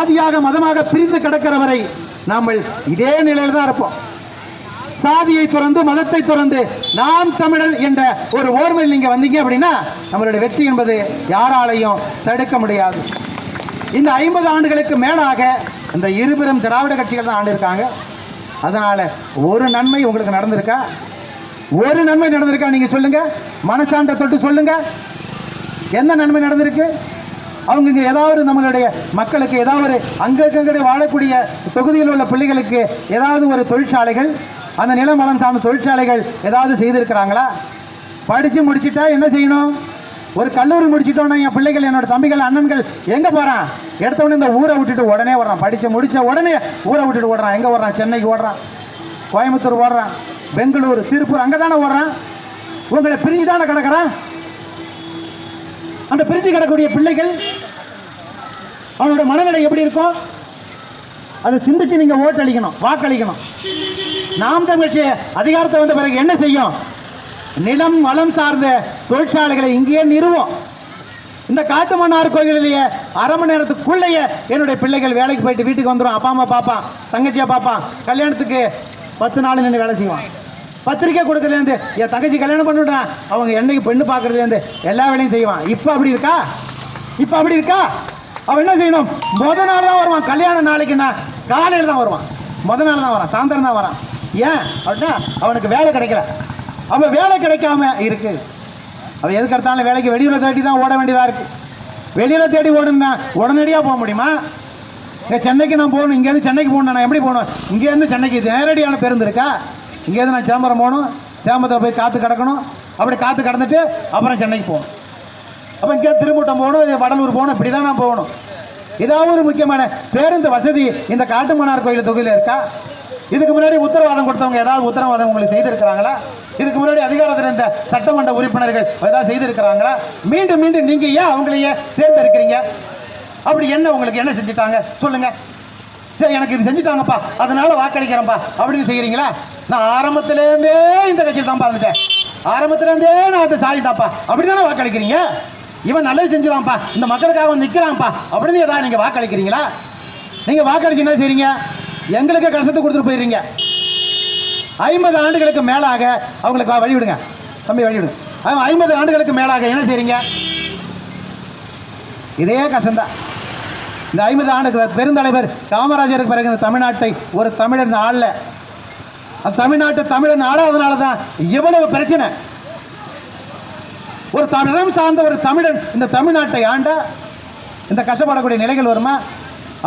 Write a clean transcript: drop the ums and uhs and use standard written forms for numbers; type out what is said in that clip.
சாதியாக மதமாக பிரிந்து கிடக்கிற வரை நாம் இதே நிலையில தான் இருப்போம். சாதியை துறந்து மதத்தை துறந்து நாம் தமிழர் என்ற ஒரு ஓர்மையில் நீங்க வந்தீங்க அப்படின்னா நம்மளுடைய வெற்றி என்பது யாராலையும் தடுக்க முடியாது. இந்த 50 ஆண்டுகளுக்கு மேலாக இந்த இருபெரும் திராவிட கட்சிகள் தான் ஆண்டு இருக்காங்க. அதனால ஒரு நன்மை உங்களுக்கு நடந்திருக்கா? ஒரு நன்மை நடந்திருக்கா? நீங்க சொல்லுங்க, மனசாண்ட தொட்டு சொல்லுங்க. என்ன நன்மை நடந்திருக்கு? அவங்க இங்கே ஏதாவது நம்மளுடைய மக்களுக்கு ஏதாவது அங்கங்கே வாழக்கூடிய தொகுதியில் உள்ள பிள்ளைகளுக்கு ஏதாவது ஒரு தொழிற்சாலைகள், அந்த நிலமலம் சார்ந்த தொழிற்சாலைகள் ஏதாவது செய்திருக்கிறாங்களா? படித்து முடிச்சுட்டா என்ன செய்யணும்? ஒரு கல்லூரி முடிச்சிட்டோன்னா என் பிள்ளைகள், என்னோட தம்பிகள், அண்ணன்கள் எங்கே போகிறான்? எடுத்தவொடனே இந்த ஊரை விட்டுட்டு உடனே ஓடுறான். படித்து முடித்த உடனே ஊரை விட்டுட்டு ஓடுறான். எங்கே ஓடுறான்? சென்னைக்கு ஓடுறான், கோயம்புத்தூர் ஓடுறான், பெங்களூர், திருப்பூர், அங்கே தானே ஓடுறான். உங்களை பிரிஞ்சு தானே கிடக்கிறான். அந்த பிரிஞ்சு கிடக்கூடிய பிள்ளைகள் அவனோட மனநிலை எப்படி இருக்கும்? அதை சிந்திச்சு நீங்க ஓட்டளிக்கணும், வாக்களிக்கணும். நாம் தமிழ் கட்சி அதிகாரத்தை வந்த பிறகு என்ன செய்யும்? நிலம் வளம் சார்ந்த தொழிற்சாலைகளை இங்கேயே நிறுவோம். இந்த காட்டுமன்னார் கோயிலிலேயே அரை மணி நேரத்துக்குள்ளேயே என்னுடைய பிள்ளைகள் வேலைக்கு போயிட்டு வீட்டுக்கு வந்துடும். அப்பா அம்மா பார்ப்பான், தங்கச்சியா பார்ப்பான். கல்யாணத்துக்கு 10 நாள் நின்று வேலை செய்வான். பத்திரிக்கை கொடுக்கறதுலேருந்து என் தங்கச்சி கல்யாணம் பண்ணிவிடுறான், அவங்க என்னைக்கு பெண்ணு பார்க்கறதுலேருந்து எல்லா வேலையும் செய்வான். இப்போ அப்படி இருக்கா? இப்போ அப்படி இருக்கா? அவன் என்ன செய்யணும்? முத நாள் தான் வருவான். கல்யாண நாளைக்குன்னா காலையில் தான் வருவான், முத நாள் தான் வரான், சாயந்தரம் தான் வரான். ஏன் அப்படின்னா அவனுக்கு வேலை கிடைக்கல. அவன் வேலை கிடைக்காம இருக்கு. அவன் எதுக்கு எடுத்தாலும் வேலைக்கு வெளியூரை தேடி தான் ஓட வேண்டியதாக இருக்கு. வெளியூரை தேடி ஓடணும்னா உடனடியாக போக முடியுமா? இங்கே சென்னைக்கு நான் போகணும், இங்கேருந்து சென்னைக்கு போகணும். நான் எப்படி போகணும்? இங்கேருந்து சென்னைக்கு நேரடியான பேருந்து இருக்கா? இங்கேருந்து நான் சேம்பரம் போகணும், சேம்பரத்தில் போய் காற்று கிடக்கணும், அப்படி காற்று கடந்துட்டு அப்புறம் சென்னைக்கு போகணும். அப்போ இங்கே திரும்பூட்டம் போகணும், வடலூர் போகணும், இப்படி தான் நான் போகணும். ஏதாவது ஒரு முக்கியமான பேருந்து வசதி இந்த காட்டுமன்னார் கோயில் தொகுதியில் இருக்கா? இதுக்கு முன்னாடி உத்தரவாதம் கொடுத்தவங்க ஏதாவது உத்தரவாதம் உங்களுக்கு செய்திருக்கிறாங்களா? இதுக்கு முன்னாடி அதிகாரத்தில் இருந்த சட்டமன்ற உறுப்பினர்கள் ஏதாவது செய்திருக்கிறாங்களா? மீண்டும் மீண்டும் நீங்க ஏன் அவங்களையே தேர்ந்தெடுக்கிறீங்க? அப்படி என்ன உங்களுக்கு என்ன செஞ்சுட்டாங்க சொல்லுங்க. சரி, எனக்கு இது செஞ்சுட்டாங்கப்பா அதனால வாக்களிக்கிறேன்ப்பா அப்படின்னு செய்யறீங்களா? நான் ஆரம்பத்திலேருந்தே இந்த கட்சியில் தான்ப்பா வந்துட்டேன், ஆரம்பத்திலேருந்தே நான் அதை சாதித்தாப்பா அப்படிதானே வாக்களிக்கிறீங்க? இவன் நல்லது செஞ்சிடான்ப்பா, இந்த மக்களுக்காக நிற்கிறான்ப்பா அப்படின்னு ஏதாவது நீங்க வாக்களிக்கிறீங்களா? நீங்க வாக்களிச்சு என்ன செய்றீங்க? எங்களுக்கு கஷ்டத்தை கொடுத்துட்டு போயிடுறீங்க. 50 ஆண்டுகளுக்கு மேலாக அவங்களுக்கு வழி விடுங்க தம்பி, வழி விடுங்க. 50 ஆண்டுகளுக்கு மேலாக என்ன செய்றீங்க? இதே கஷ்டம்தான். இந்த 50 ஆண்டுகள் பெருந்தலைவர் காமராஜருக்கு பிறகு இந்த தமிழ்நாட்டை ஒரு தமிழன் ஆளல. அந்த தமிழ்நாட்டை தமிழன் ஆளாதனால தான் எவ்வளவு பிரச்சனை. ஒரு தமிழம் சார்ந்த ஒரு தமிழன் இந்த தமிழ்நாட்டை ஆண்டா இந்த கஷ்டப்படக்கூடிய நிலைகள் வருமா?